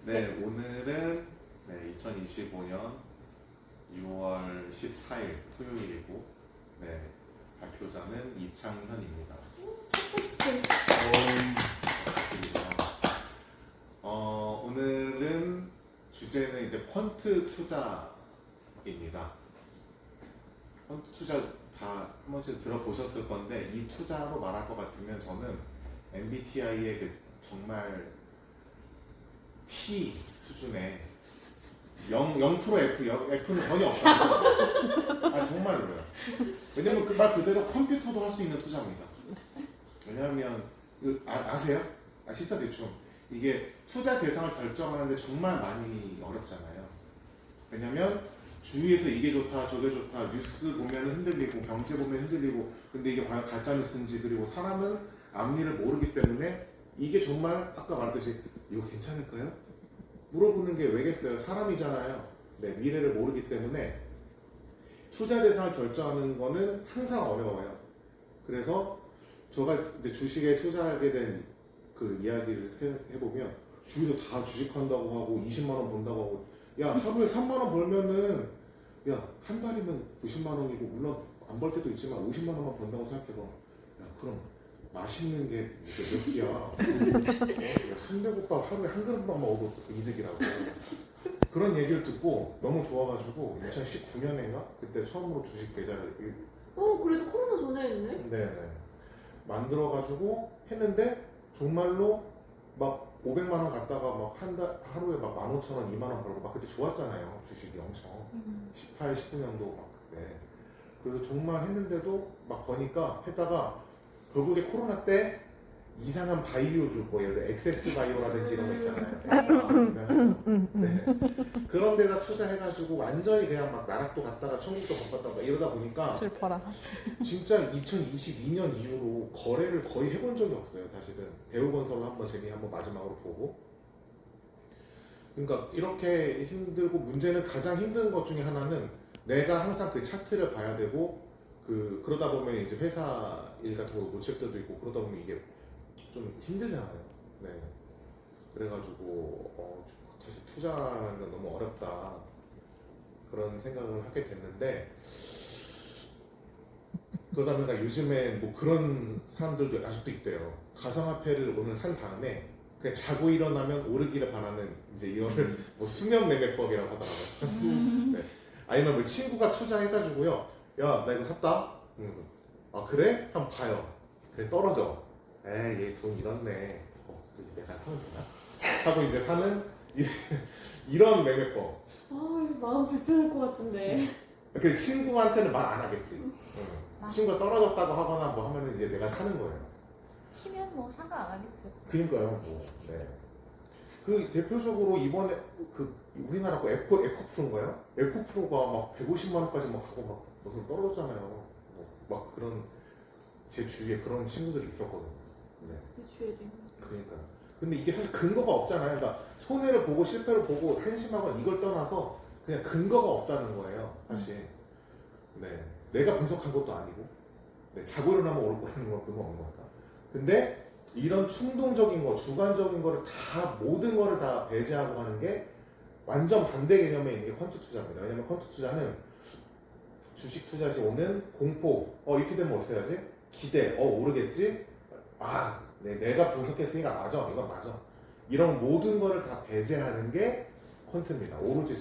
네, 오늘은 2025년 6월 14일 토요일이고, 발표자는 이창현입니다. 오늘은 주제는 이제 퀀트 투자입니다. 퀀트 투자 다 한 번씩 들어보셨을 건데, 이 투자로 말할 것 같으면 저는 MBTI의 그 정말 T 수준의 0% F는 전혀 없어요. 아, 정말로요. 왜냐면 그 말 그대로 컴퓨터도 할 수 있는 투자입니다. 왜냐하면 아세요? 진짜 대충 이게 투자 대상을 결정하는데 정말 많이 어렵잖아요. 왜냐면 주위에서 이게 좋다 저게 좋다 뉴스 보면 흔들리고 경제 보면 흔들리고, 근데 이게 과연 가짜 뉴스인지, 그리고 사람은 앞일을 모르기 때문에 이게 정말 아까 말했듯이 이거 괜찮을까요? 물어보는 게 왜겠어요? 사람이잖아요. 미래를 모르기 때문에 투자 대상을 결정하는 거는 항상 어려워요. 그래서 제가 이제 주식에 투자하게 된 그 이야기를 해보면, 주위에서 다 주식한다고 하고 20만 원 번다고 하고, 야 하루에 3만 원 벌면은 야 한 달이면 90만 원이고, 물론 안 벌 때도 있지만 50만 원만 번다고 생각해봐. 야 그럼 맛있는 게 몇 끼야? 순대국밥 하루에 한 그릇만 먹어도 이득이라고. 그런 얘기를 듣고 너무 좋아가지고 2019년인가 그때 처음으로 주식 계좌를 그래도 코로나 전에 했네? 네 만들어가지고 했는데, 정말로 막 500만 원 갔다가 막 하루에 막 15,000원, 2만 원 벌고 막 그때 좋았잖아요. 주식이 엄청 18, 19년도 막 그때. 그래서 정말 했는데도 막 거니까 했다가 결국에 코로나 때 이상한 바이오주, 뭐 예를 들어 엑세스 바이오라든지 이런 거 있잖아요. 그런 데다 투자해가지고 완전히 그냥 막 나락도 갔다가 천국도 바꿨다 막 이러다 보니까 슬퍼라. 진짜 2022년 이후로 거래를 거의 해본 적이 없어요. 사실은 대우건설 한번 한번 마지막으로 보고. 그러니까 이렇게 힘들고, 문제는 가장 힘든 것 중에 하나는 내가 항상 그 차트를 봐야 되고, 그러다 보면 이제 회사 일 같은 거 놓칠 때도 있고, 그러다 보면 이게 좀 힘들잖아요. 그래가지고 다시 투자하는 건 너무 어렵다, 그런 생각을 하게 됐는데, 그러다 보니까 요즘에 뭐 그런 사람들도 아직도 있대요. 가상화폐를 오늘 산 다음에 그냥 자고 일어나면 오르기를 바라는, 이제 이거를 뭐 수면 매매법이라고 하더라고요. 아니면 뭐 친구가 투자해가지고요, 야 나 이거 샀다. 아 그래? 한번 봐요. 그래 떨어져. 얘 돈 잃었네. 내가 사면 되나? 하고 이제 사는 이런 매매법. 마음 불편할 것 같은데. 그 친구한테는 말 안 하겠지. 친구가 떨어졌다고 하거나 뭐 하면은 이제 내가 사는 거예요. 치면 뭐 상관 안 하겠죠. 그러니까요. 그 대표적으로 이번에 우리나라 거 에코프로인가요? 에코프로가 막 150만 원까지 막 하고 막 무슨 떨어졌잖아요. 막 그런, 제 주위에 그런 친구들이 있었거든요. 내 주위에도 있네. 그러니까요. 근데 이게 사실 근거가 없잖아요. 그러니까 손해를 보고 실패를 보고 한심하거나 이걸 떠나서 그냥 근거가 없다는 거예요, 사실. 내가 분석한 것도 아니고, 자고 일어나면 오를 거라는 건 근거 없는 거니까. 근데 이런 충동적인 거, 주관적인 거를 다, 모든 거를 다 배제하고 하는 게 완전 반대 개념에 있는 게 퀀트 투자입니다. 왜냐면 퀀트 투자는 주식 투자 시 오는 공포, 이렇게 되면 어떻게 하지? 기대, 오르겠지? 내가 분석했으니까 맞아, 이건 맞아. 이런 모든 거를 다 배제하는 게 퀀트입니다. 오로지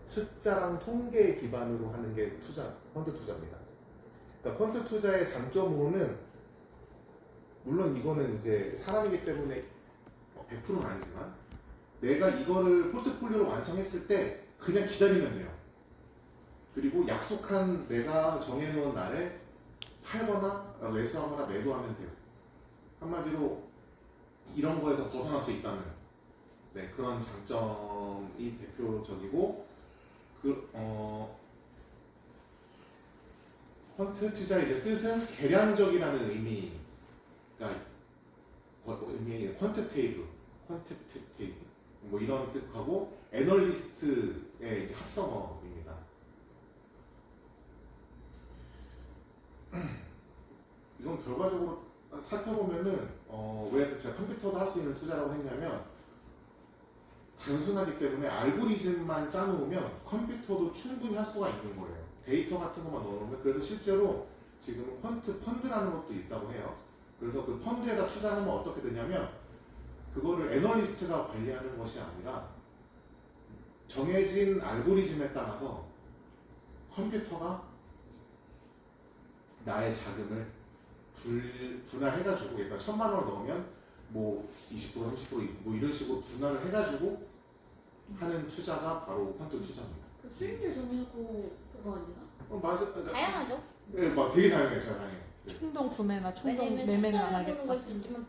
숫자랑 통계에 기반으로 하는 게 퀀트 투자입니다. 그러니까 퀀트 투자의 장점으로는, 물론 이거는 이제 사람이기 때문에 100%는 아니지만, 내가 이거를 포트폴리오로 완성했을 때 그냥 기다리면 돼요. 그리고 약속한 내가 정해놓은 날에 팔거나 매수하거나 매도하면 돼요. 한마디로 이런 거에서 벗어날 수 있다는 그런 장점이 대표적이고, 퀀트 투자의 이제 뜻은 계량적이라는 의미가 퀀티테이브 뭐 이런 뜻하고, 애널리스트의 이제 합성어입니다. 이건 결과적으로 살펴보면은 왜 제가 컴퓨터도 할 수 있는 투자라고 했냐면, 단순하기 때문에 알고리즘만 짜놓으면 컴퓨터도 충분히 할 수가 있는 거예요. 데이터 같은 것만 넣어놓으면. 그래서 실제로 지금 펀드라는 것도 있다고 해요. 그래서 그 펀드에다 투자하면 어떻게 되냐면 그거를 애널리스트가 관리하는 것이 아니라 정해진 알고리즘에 따라서 컴퓨터가 나의 자금을 분할해가지고, 그러니까 1,000만 원을 넣으면 뭐 20%, 30% 뭐 이런 식으로 분할을 해가지고 하는 투자가 바로 펀드 투자입니다. 그 수익률 정해놓고 그거 아니야? 맞아. 그러니까 다양하죠. 네, 막 되게 다양해요, 진짜 다양해요. 네. 충동 구매나 충동 왜냐면 매매는 안 투자를 보는 하겠다. 것이 있지만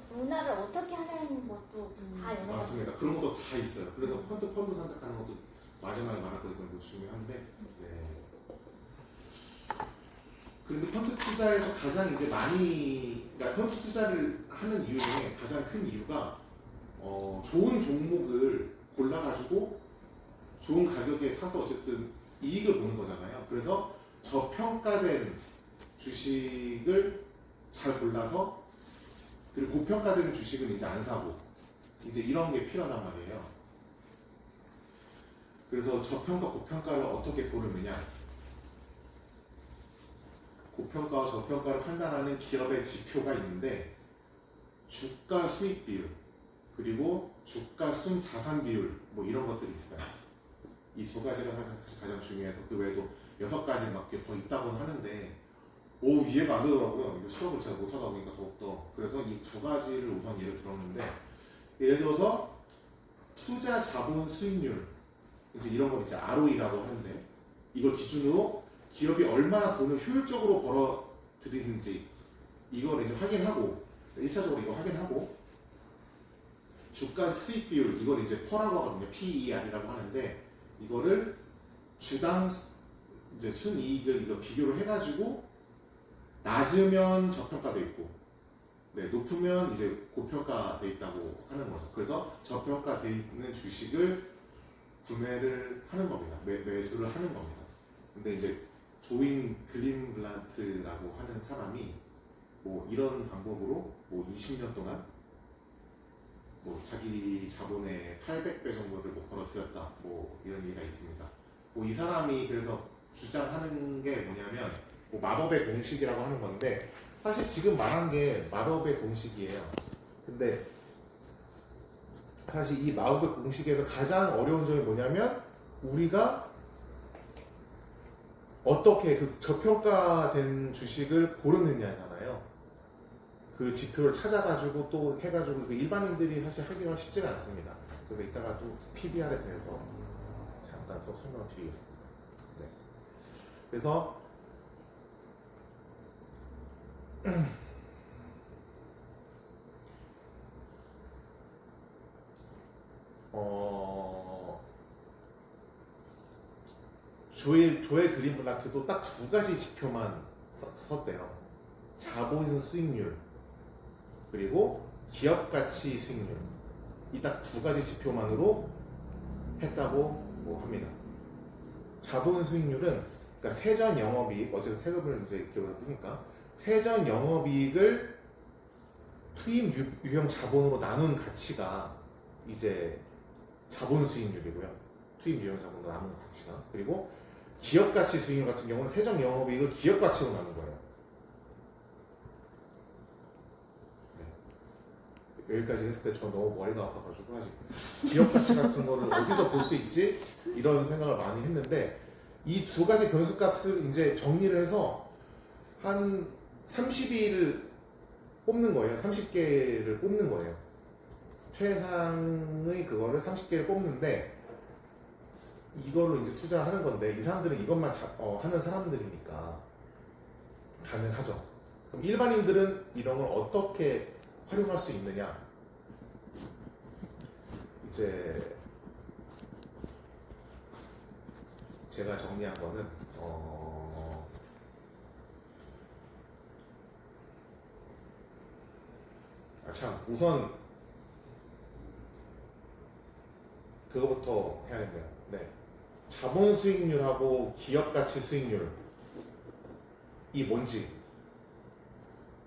분할을 어떻게 하냐는 것도 다 여러 가지. 맞습니다. 그런 것도 다 있어요. 그래서 펀드 선택하는 것도 마지막에 말할 거니까 중요한데, 네. 그런데 펀드 투자에서 가장 이제 그러니까 펀드 투자를 하는 이유 중에 가장 큰 이유가 좋은 종목을 골라가지고 좋은 가격에 사서 어쨌든 이익을 보는 거잖아요. 그래서 저평가된 주식을 잘 골라서, 그리고 고평가된 주식은 이제 안 사고, 이제 이런 게 필요하단 말이에요. 그래서 저평가, 고평가를 어떻게 고르느냐. 고평가와 저평가를 판단하는 기업의 지표가 있는데, 주가 수익 비율, 그리고 주가 순 자산 비율, 뭐 이런 것들이 있어요. 이 두 가지가 가장 중요해서, 그 외에도 6가지 막 더 있다고는 하는데, 이해가 안 되더라고요. 이거 수업을 제가 못하다 보니까 더욱더. 그래서 이 두 가지를 우선 예를 들었는데, 예를 들어서 투자 자본 수익률, 이제 이런 건 이제 ROE라고 하는데, 이걸 기준으로 기업이 얼마나 돈을 효율적으로 벌어들이는지 이걸 이제 확인하고, 1차적으로 이거 확인하고, 주가 수익 비율, 이걸 이제 PER라고 하거든요. PER이라고 하는데, 이거를 주당 이제 순이익을 이거 비교를 해가지고 낮으면 저평가돼 있고, 네, 높으면 이제 고평가돼 있다고 하는 거죠. 그래서 저평가돼 있는 주식을 구매를 하는 겁니다. 매수를 하는 겁니다. 근데 이제 조인 글린블란트라고 하는 사람이 뭐 이런 방법으로 뭐 20년 동안 뭐 자기 자본의 800배 정도를 뭐 벌어들였다, 뭐 이런 얘기가 있습니다. 뭐 이 사람이 그래서 주장하는 게 뭐냐면, 뭐 마법의 공식이라고 하는 건데, 사실 지금 말한 게 마법의 공식이에요. 근데 사실 이 마법의 공식에서 가장 어려운 점이 뭐냐면, 우리가 어떻게 그 저평가된 주식을 고르느냐잖아요. 그 지표를 찾아가지고 또 해가지고, 그 일반인들이 사실 하기가 쉽지가 않습니다. 그래서 이따가 또 PBR에 대해서 잠깐 또 설명을 드리겠습니다. 네. 그래서 조엘 그린블라트도 딱 2가지 지표만 썼대요. 자본 수익률, 그리고 기업 가치 수익률. 이 딱 2가지 지표만으로 했다고 뭐 합니다. 자본 수익률은, 그러니까 세전 영업이익, 어쨌든 세금을 이제 기업에서 뜨니까, 세전 영업이익을 투입 유형 자본으로 나눈 가치가 이제 자본 수익률이고요. 투입 유형 자본으로 나눈 가치가. 그리고 기업 가치 수익률 같은 경우는 세전 영업이익을 기업 가치로 나눈 거예요. 여기까지 했을 때 저 너무 머리가 아파가지고 아직 기업 가치 같은 거를 어디서 볼 수 있지? 이런 생각을 많이 했는데, 이 2가지 변수값을 이제 정리를 해서 한 30일을 뽑는 거예요. 30개를 뽑는 거예요. 최상의 그거를 30개를 뽑는데, 이걸로 이제 투자를 하는 건데, 이 사람들은 이것만 하는 사람들이니까 가능하죠. 그럼 일반인들은 이런 걸 어떻게 활용할 수 있느냐? 이제 제가 정리한 거는 우선 그거부터 해야겠네요. 네. 자본 수익률하고 기업 가치 수익률, 이 뭔지.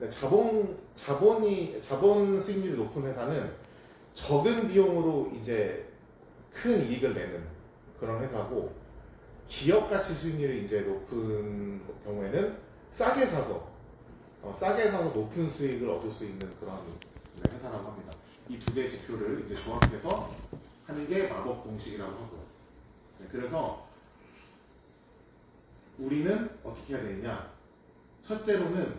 자본 수익률이 높은 회사는 적은 비용으로 이제 큰 이익을 내는 그런 회사고, 기업 가치 수익률이 이제 높은 경우에는 싸게 사서 높은 수익을 얻을 수 있는 그런 회사라고 합니다. 이 두 개의 지표를 이제 조합해서 하는 게 마법 공식이라고 하고요. 네, 그래서 우리는 어떻게 해야 되느냐? 첫째로는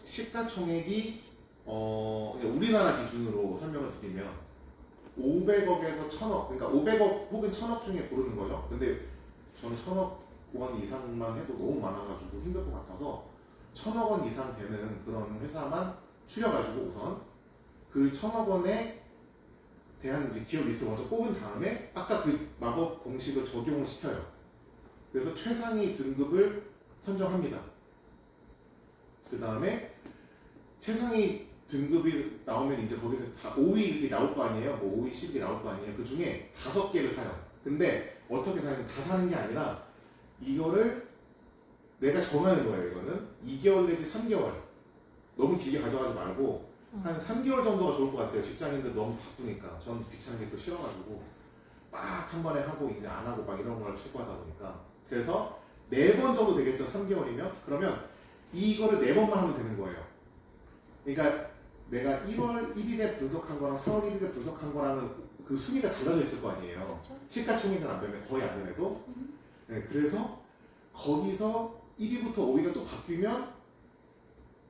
시가총액이 우리나라 기준으로 설명을 드리면 500억에서 1000억, 그러니까 500억 혹은 1000억 중에 고르는 거죠. 근데 저는 1000억 원 이상만 해도 너무 많아가지고 힘들 것 같아서 1000억 원 이상 되는 그런 회사만 추려가지고 우선 그 1000억 원에 대한 이제 기업 리스트를 먼저 뽑은 다음에 아까 그 마법 공식을 적용을 시켜요. 그래서 최상위 등급을 선정합니다. 그 다음에 최상위 등급이 나오면 이제 거기서 다 5위 이렇게 나올 거 아니에요? 뭐 5위, 10위 나올 거 아니에요? 그 중에 5개를 사요. 근데 어떻게 사냐면 다 사는 게 아니라 이거를 내가 정하는 거예요. 이거는 2개월 내지 3개월. 너무 길게 가져가지 말고 한 3개월 정도가 좋을 것 같아요. 직장인들 너무 바쁘니까. 전 귀찮은 게 또 싫어가지고 막 한 번에 하고 이제 안 하고 막 이런 걸 추구하다 보니까. 그래서 4번 정도 되겠죠. 3개월이면. 그러면 이거를 4번만 하면 되는 거예요. 그러니까 내가 1월 1일에 분석한 거랑 4월 1일에 분석한 거랑은 그 순위가 달라져 있을 거 아니에요. 그렇죠. 시가총액은 안 되면 거의 안 되면도. 네, 그래서 거기서 1위부터 5위가 또 바뀌면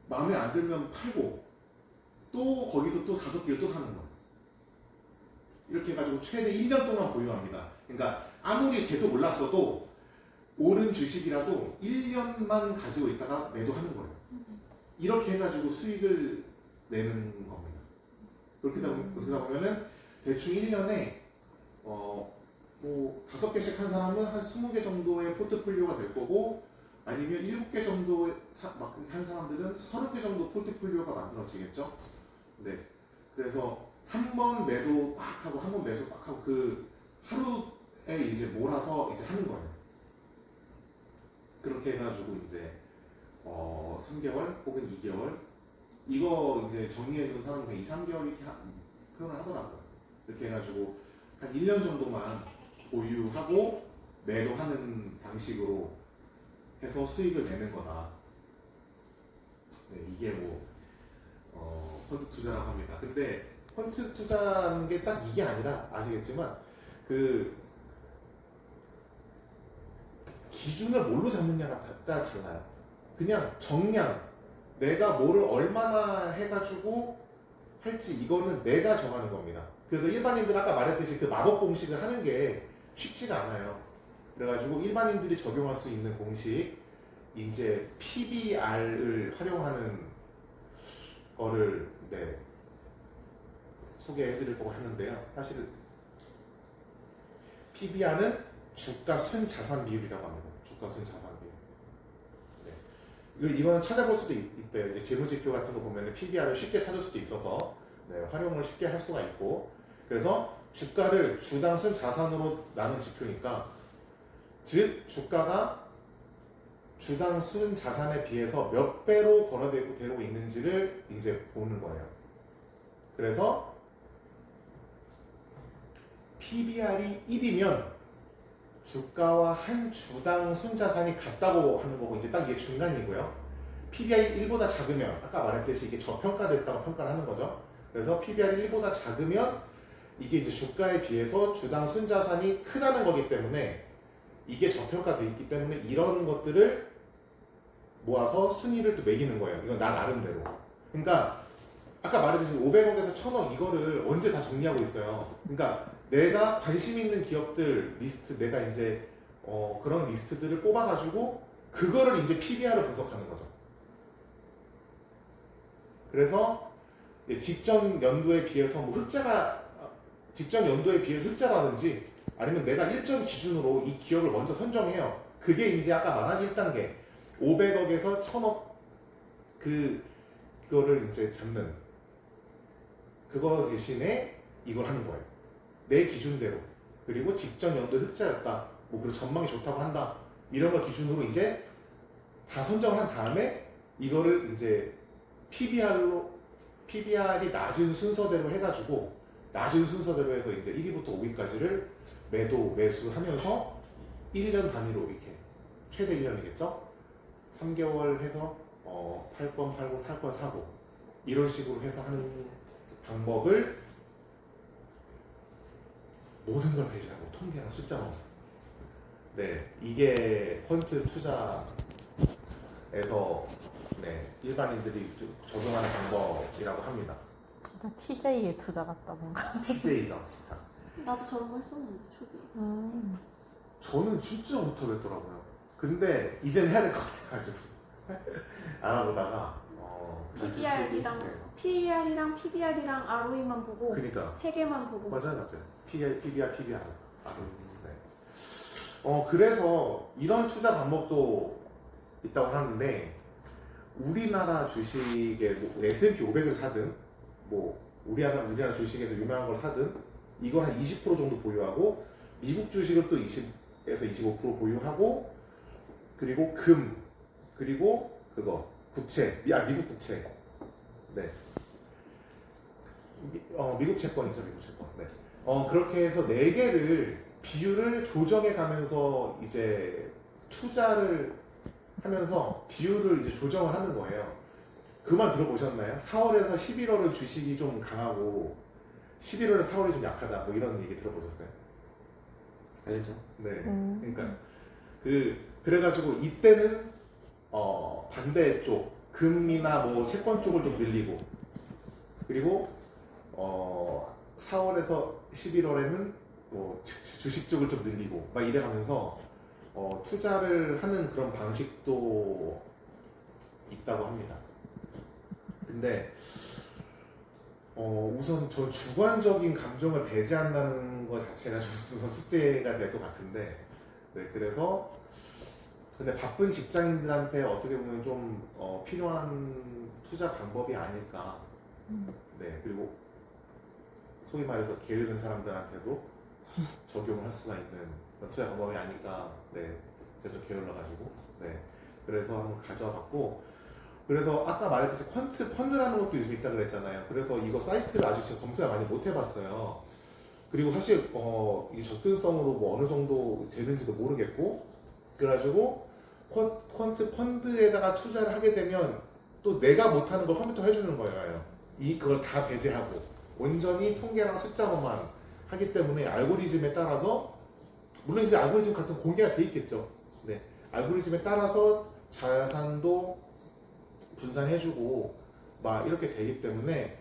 마음에 안 들면 팔고 또 거기서 또 5개를 또 사는 거예요. 이렇게 해가지고 최대 1년 동안 보유합니다. 그러니까 아무리 계속 올랐어도 오른 주식이라도 1년만 가지고 있다가 매도하는 거예요. 이렇게 해가지고 수익을 내는 겁니다. 그렇게 되다 보면은 대충 1년에 뭐 5개씩 한 사람은 한 20개 정도의 포트폴리오가 될 거고, 아니면 7개 정도 한 사람들은 30개 정도 포트폴리오가 만들어지겠죠. 네. 그래서 한 번 매도 빡 하고 한 번 매수 빡 하고 그 하루에 이제 몰아서 이제 하는 거예요. 그렇게 해가지고 이제 3개월 혹은 2개월 이거 이제 정리해주는 사람은 그냥 2, 3개월 이렇게 표현을 하더라고요. 이렇게 해가지고 한 1년 정도만 보유하고 매도하는 방식으로 해서 수익을 내는 거다. 네, 이게 펀드 투자라고 합니다. 근데 펀드 투자하는 게 딱 이게 아니라 아시겠지만 그 기준을 뭘로 잡느냐가 따라 달라요. 그냥 정량, 내가 뭐를 얼마나 해가지고 할지 이거는 내가 정하는 겁니다. 그래서 일반인들 아까 말했듯이 그 마법 공식을 하는 게 쉽지가 않아요. 그래가지고 일반인들이 적용할 수 있는 공식, 이제 PBR을 활용하는 거를 소개해드릴 거고 하는데요. 사실 PBR은 주가 순자산 비율이라고 합니다. 주가 순자산 비율. 네. 이거는 찾아볼 수도 있대요. 이제 재무지표 같은 거 보면 PBR을 쉽게 찾을 수도 있어서 활용을 쉽게 할 수가 있고, 그래서 주가를 주당 순자산으로 나눈 지표니까, 즉 주가가 주당 순자산에 비해서 몇 배로 거래되고 있는지를 이제 보는 거예요. 그래서 PBR이 1이면 주가와 한 주당 순자산이 같다고 하는 거고, 이제 딱 이게 중간이고요. PBR이 1보다 작으면, 아까 말했듯이 이게 저평가됐다고 평가를 하는 거죠. 그래서 PBR이 1보다 작으면 이게 이제 주가에 비해서 주당 순자산이 크다는 거기 때문에, 이게 저평가되어 있기 때문에 이런 것들을 모아서 순위를 또 매기는 거예요. 이건 나 나름대로. 그러니까 아까 말했듯이 500억에서 1000억 이거를 언제 다 정리하고 있어요. 그러니까 내가 관심 있는 기업들 리스트, 내가 이제 그런 리스트들을 뽑아가지고 그거를 이제 PBR을 분석하는 거죠. 그래서 직전 연도에 비해서 직전 연도에 비해서 흑자라든지, 아니면 내가 일정 기준으로 이 기업을 먼저 선정해요. 그게 이제 아까 말한 1단계 500억에서 1000억 그거를 이제 잡는, 그거 대신에 이걸 하는 거예요. 내 기준대로. 그리고 직전 연도 흑자였다, 그리고 전망이 좋다고 한다, 이런 걸 기준으로 이제 다 선정한 다음에 이거를 이제 PBR이 낮은 순서대로 해가지고 낮은 순서대로 해서 이제 1위부터 5위까지를 매도, 매수하면서 1년 단위로 이렇게 최대 1년이겠죠? 3개월 해서 팔 건 팔고 살 건 사고 이런 식으로 해서 하는 방법을 모든 걸 배제하고 통계랑 숫자만. 네, 이게 퀀트 투자에서 네, 일반인들이 적용하는 방법이라고 합니다. 진짜 TJ의 투자 같다 뭔가. TJ죠, 진짜. 나도 저런 거 했었는데 초기. 저는 진짜 못하겠더라고요. 근데 이제는 해야 될 것 같아가지고 알아보다가 PBR이랑 네. PER이랑 PBR이랑 ROE만 보고 그러니까 세 개만 보고. 맞아요. PBR. 네. 그래서 이런 투자 방법도 있다고 하는데 우리나라 주식에 뭐 S&P 500을 사든 뭐 우리나라 주식에서 유명한 걸 사든 이거 한 20% 정도 보유하고 미국 주식을 또 20에서 25% 보유하고 그리고 금 그리고 그거 국채 미국 국채 네 미국 채권이죠 미국 채권 네 그렇게 해서 4개를 비율을 조정해 가면서 이제 투자를 하면서 비율을 이제 조정을 하는 거예요. 그 말 들어보셨나요? 4월에서 11월은 주식이 좀 강하고 11월에서 4월이 좀 약하다 뭐 이런 얘기 들어보셨어요? 알죠? 네. 그러니까 그래가지고 이때는 반대쪽 금이나 뭐 채권 쪽을 좀 늘리고 그리고 4월에서 11월에는 뭐 주식 쪽을 좀 늘리고 막 이래가면서 투자를 하는 그런 방식도 있다고 합니다. 근데 우선 저 주관적인 감정을 배제한다는 것 자체가 좀 우선 숙제가 될 것 같은데 네, 그래서 근데 바쁜 직장인들한테 어떻게 보면 좀 필요한 투자 방법이 아닐까. 네, 그리고 소위 말해서 게으른 사람들한테도 적용을 할 수가 있는 그런 투자 방법이 아닐까. 네, 제가 좀 게을러가지고 네, 그래서 한번 가져와봤고 그래서 아까 말했듯이 퀀트 펀드라는 것도 요즘 있다고 그랬잖아요. 그래서 이거 사이트를 아직 제가 검색을 많이 못 해봤어요. 그리고 사실 이 접근성으로 뭐 어느 정도 되는지도 모르겠고 그래가지고 퀀트 펀드에다가 투자를 하게 되면 또 내가 못하는 걸 컴퓨터가 해주는 거예요. 그걸 다 배제하고 온전히 통계랑 숫자로만 하기 때문에 알고리즘에 따라서 물론 이제 알고리즘 같은 공개가 돼 있겠죠. 네, 알고리즘에 따라서 자산도 분산해주고 막 이렇게 되기 때문에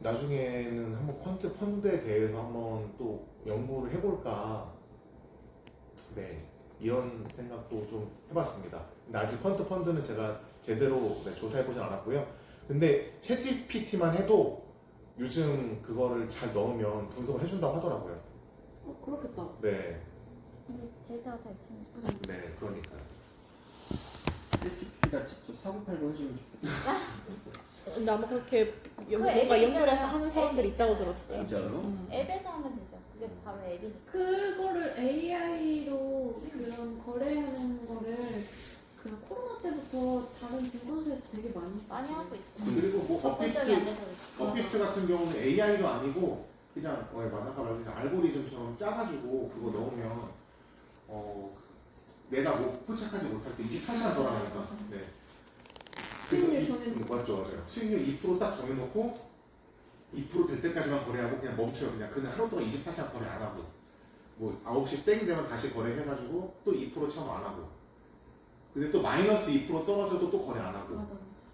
나중에는 한번 퀀트 펀드에 대해서 한번 또 연구를 해볼까 네 이런 생각도 좀 해봤습니다. 근데 아직 퀀트 펀드는 제가 제대로 조사해보진 않았고요. 근데 챗GPT만 해도 요즘 그거를 잘 넣으면 분석을 해준다고 하더라고요. 그렇겠다. 네, 근데 데이터가 다 있으니까. 네 그러니까요. SCP가 직접 사고팔고 해주면 좋겠다. 아마 그렇게 뭔가 앱이 연결해서 있잖아요. 하는 사람들이 앱이 있다고 있잖아요. 들었어요. 진짜로? 앱에서 하면 되죠. 그게 바로 앱이니까. 그거를 AI로 그런 거래하는 거를 그 코로나 때부터 다른 증권사에서 되게 많이 했어요. 많이 하고 있죠. 그리고 뭐 접근적이 안 돼서 그렇지. 업비트 같은 경우는 AI도 아니고 그냥 아까 말한 알고리즘처럼 짜가지고 그거 넣으면 내가 뭐 포착하지 못할 때 24시간 돌아가니까 네. 수익률 정해놓고. 맞죠. 수익률 2% 딱 정해놓고 2% 될 때까지만 거래하고 그냥 멈춰요. 그냥 하루 동안 24시간 거래 안 하고 뭐 9시 땡 되면 다시 거래해가지고 또 2% 채용 안 하고 근데 또 마이너스 2% 떨어져도 또 거래 안 하고 맞아.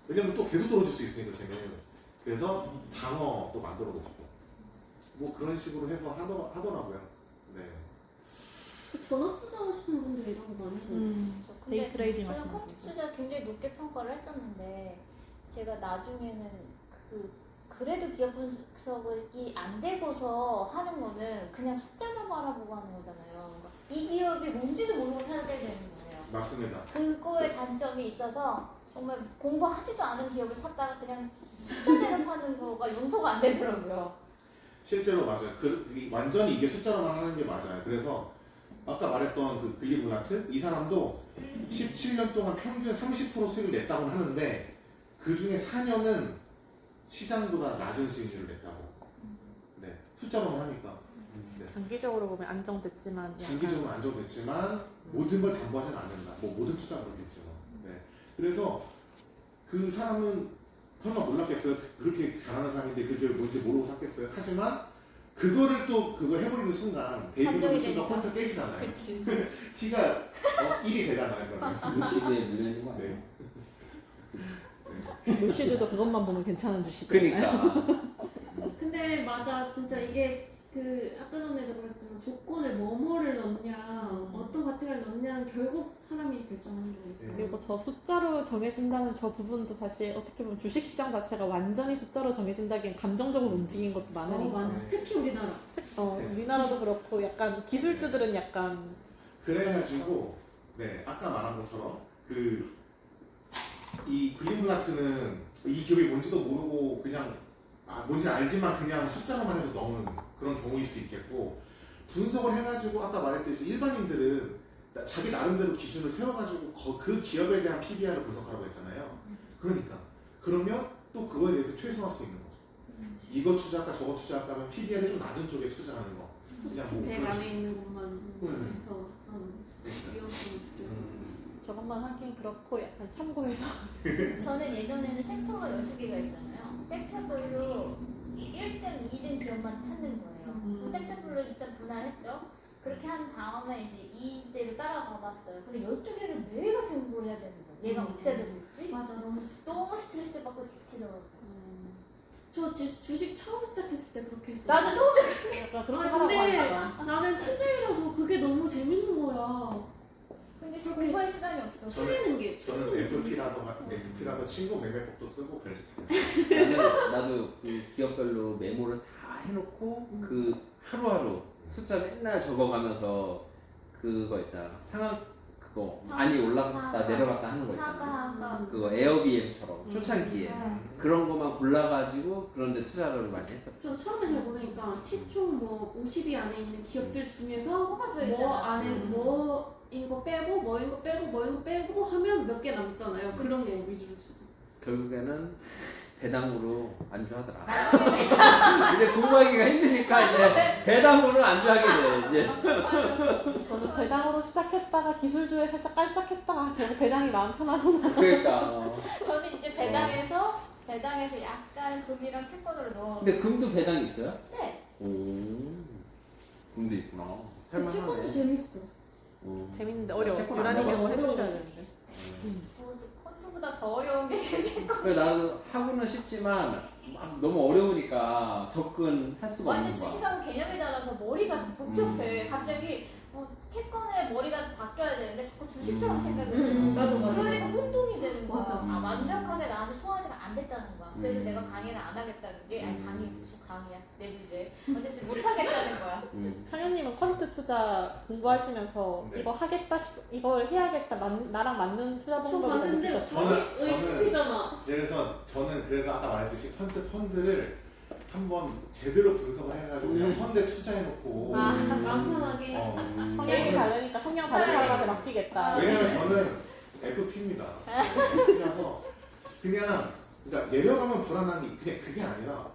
왜냐면 또 계속 떨어질 수 있으니까 걔는 그래서 방어 또 만들어 놓고 뭐 그런 식으로 해서 하더라고요. 네. 전업 투자하시는 분들이 이런 거 많이 해요. 근데 데이 트레이딩 저는 하시는 컴퓨터 분들. 투자 굉장히 높게 평가를 했었는데 제가 나중에는 그래도 기업 분석이 안 되고서 하는 거는 그냥 숫자만 바라보고 하는 거잖아요. 그러니까 이 기업이 뭔지도 모르고 사야 되는 거예요. 맞습니다. 그거의 단점이 있어서 정말 공부하지도 않은 기업을 샀다가 그냥 숫자대로 파는 거가 용서가 안 되더라고요. 실제로 맞아요. 완전히 이게 숫자로만 하는 게 맞아요. 그래서 아까 말했던 그 빌리브라트 이 사람도 17년 동안 평균 30% 수익을 냈다고 하는데 그 중에 4년은 시장보다 낮은 수익률을 냈다고. 네, 숫자로만 하니까. 네. 장기적으로 보면 안정됐지만 약간 장기적으로 안정됐지만 모든 걸 담보하지는 않는다. 뭐 모든 투자가 그렇겠지만. 네. 그래서 그 사람은 설마 몰랐겠어요? 그렇게 잘하는 사람인데 그게 뭔지 모르고 샀겠어요? 하지만 그거를 또 그걸 해버리는 순간 데이비드 순간 펀트 깨지잖아요. 그치. T가 1이 되잖아요. 그러면. 무시에 물려진 거 아니야? 네. 루시드도 그것만 보면 괜찮은 주식이잖아요. 그러니까 근데 맞아 진짜 이게 그 아까 전에도 그랬지만 조건을 뭐뭐를 넣냐 어떤 가치를 넣냐는 결국 사람이 결정하는 거니까. 그리고 저 숫자로 정해진다는 저 부분도 사실 어떻게 보면 주식시장 자체가 완전히 숫자로 정해진다기엔 감정적으로 움직인 것도 많으니까. 많지. 특히 우리나라. 우리나라도 그렇고 약간 기술주들은 약간 그래가지고 네 아까 말한 것처럼 이 그린블라트는 이 기업이 뭔지도 모르고 그냥 뭔지 알지만 그냥 숫자로만 해서 넣는 그런 경우일 수 있겠고, 분석을 해가지고 아까 말했듯이 일반인들은 자기 나름대로 기준을 세워가지고 그 기업에 대한 PBR을 분석하라고 했잖아요. 그러니까 그러면 또 그거에 대해서 최소화할 수 있는 거죠. 이거 투자할까 저거 투자할까 하면 PBR이 좀 낮은 쪽에 투자하는 거. 그냥 뭐 100 안에 있는 것만 네. 해서 하는 거지. 위험성을 저것만 하긴 그렇고 약간 참고해서 저는 예전에는 섹터가 12개가 있잖아요. 섹터별로 1등, 2등 기업만 찾는 거예요. 그 섹터별로 일단 분할했죠. 그렇게 한 다음에 이제 이대로 따라가 봤어요. 근데 12개를 매일같이 공부를 해야 되는 거예요. 얘가 어떻게 해야 되지? 맞아 너무 너무 스트레스 받고 지치더라고요. 저 주식 처음 시작했을 때 그렇게 했어요. 나도 처음에 약간 그렇게 아, 하라고 근데 하니까. 나는 TJ라서 그게 너무 재밌는 거야. 근데 지금 공부할 시간이 없어. 풀리는 게. 저는 FP라서 친구 매매법도 쓰고 별짓 다 했어요. 나도 그 기업별로 메모를 다 해놓고 그 하루하루 숫자 맨날 적어가면서 그거 있잖아. 상황 그거 많이 올라갔다 내려갔다 하는 거 있잖아. 그거 에어비엠처럼 초창기에 그런 것만 골라가지고 그런데 투자를 많이 했었죠. 저 처음에 잘 모르니까 시총 뭐 50위 안에 있는 기업들 중에서 뭐가 뭐 있잖아. 안에 뭐인 거 빼고 뭐인 거 빼고 뭐인 거 빼고 하면 몇 개 남잖아요. 그런 그치. 거 위주로 쓰죠. 결국에는 배당으로 안주하더라. 이제 공부하기가 힘드니까 이제 배당으로 안주하게 돼 이제. 저는 배당으로 시작했다가 기술주에 살짝 깔짝했다가 결국 배당이 마음 편하구나. 그러니까. 저는 이제 배당에서 약간 금이랑 채권으로 넣어. 근데 금도 배당이 있어요? 네. 오. 금도 있구나. 그 채권도 살만하네. 재밌어. 재밌는데 어려워. 채권 안 유라님이 해봤어. 해주셔야 되는데. 콘트보다 더 어려운 게 채권. 그래 나도 하고는 싶지만 막 너무 어려우니까 접근할 수가 완전 없는 거야. 주식하고 개념에 따라서 머리가 복잡해. 갑자기 채권에 머리가 바뀌어야 되는데 자꾸 주식처럼 생각을 해요. 맞아. 그러니까 혼돈이 되는 거야. 맞아. 완벽하게 나한테 소화가 안 됐다는 거야. 그래서 음. 내가 강의를 안 하겠다는 게 아니 강의 무슨 강의야 내 주제. 어쨌든 못 하겠다는 거야. 상현님은 퀄트 투자 공부하시면서 네. 이거 하겠다 이걸 해야겠다 나랑 맞는 투자 저 방법을 봤는데 느끼셨죠? 저기 의욕이잖아. 그래서 아까 말했듯이 펀드를 한번 제대로 분석을 해가지고 그냥 펀드에 투자해놓고 마음 편하게. 성향이 다르니까 성향 다른 사람한테 맡기겠다. 왜냐면 저는 FP입니다. FP라서 그러니까 내려가면 불안한 게 그냥 그게 아니라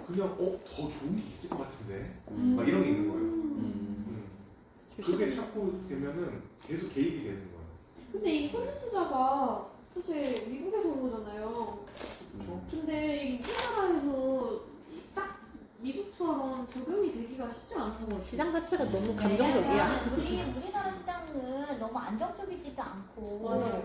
그냥 더 좋은 게 있을 것 같은데 막 이런 게 있는 거예요. 그게 찾고 되면은 계속 개입이 되는 거예요. 근데 이 펀드 투자가 사실 미국에서 온 거잖아요. 근데 이 우리나라에서 딱 미국처럼 적용이 되기가 쉽지 않은 거 같아요. 시장 자체가 너무 감정적이야. 왜냐면 우리나라 시장은 너무 안정적이지도 않고 맞아요.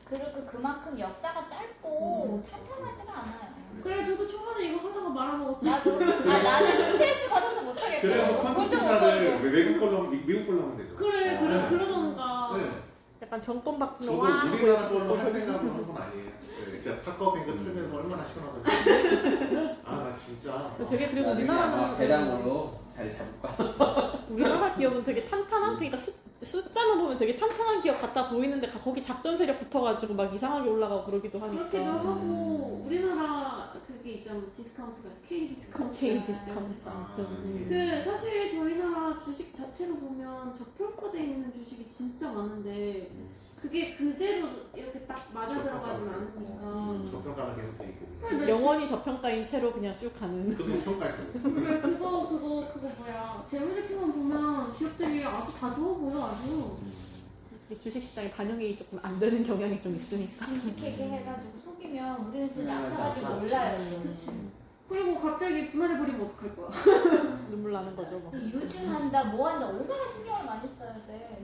그리고 그만큼 역사가 짧고 탄탄하지가 않아요. 그래 저도 초반에 이거 하다가 말아먹었지. 나는 스트레스 받아서 못하겠어. 그래서 펀드 투자를 외국 걸로 미국 걸로 하면 되죠. 그래 네. 그러던가. 약간 정권 바꾸는 저도 와 우리나라 걸로 할 생각으로 한 건 아니에요. 네, 진짜 탁커뱅크 틀면서 얼마나 시원하던지. 나 진짜. 되게 그리고 나중에 아마 우리나라는 배당으로 자리 잡을 거야. 우리나라 기업은 되게 탄탄한 그러니까 숫자만 보면 되게 탄탄한 기업 같아 보이는데 거기 작전 세력 붙어가지고 막 이상하게 올라가고 그러기도 하니까. 그렇기도 하고 우리나라 그게 있잖아. 디스카운트가 K 디스카운트. K 디스카운트. 그 사실 저희 나라 주식 자체로 보면 저평가돼 있는 주식이 진짜 많은데 그게 그대로 이렇게 딱 맞아 들어가진 않으니까. 저평가는 계속 돼 있고. 근데 영원히 저평가인 채로 그냥 쭉 가는. 그 평가에서. 그래 그거 뭐야 재무제표만 보면 기업들이 아주 다 좋아 보여 아주. 주식시장에 반영이 조금 안 되는 경향이 좀 있으니까. 주식회계 해가지고 속이면 우리는 그냥 음, 아파가지고 맞아. 몰라요. 그리고 갑자기 분할해버리면 어떡할 거야? 눈물 나는 거죠. 뭐. 유증한다 뭐 한다 얼마나 신경을 많이 써야 돼.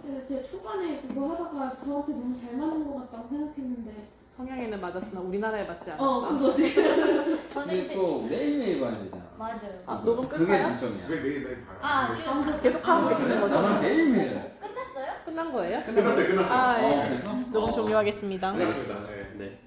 그래서 제가 초반에 그거 하다가 저한테 너무 잘 맞는 것 같다고 생각했는데 성향에는 맞았으나 우리나라에 맞지 않았다. 그거지. 저는 근데 이제 또 매일매일 봐야 되잖아. 맞아요. 아, 녹음 그게 끌까요? 단점이야. 왜 매일매일 봐요? 아 지금 계속 하고 계시는 거죠? 나는 매일매일. 끝났어요? 끝난 거예요? 끝났어요. 아, 예. 그래서? 녹음 종료하겠습니다. 끝났습니다. 네. 네.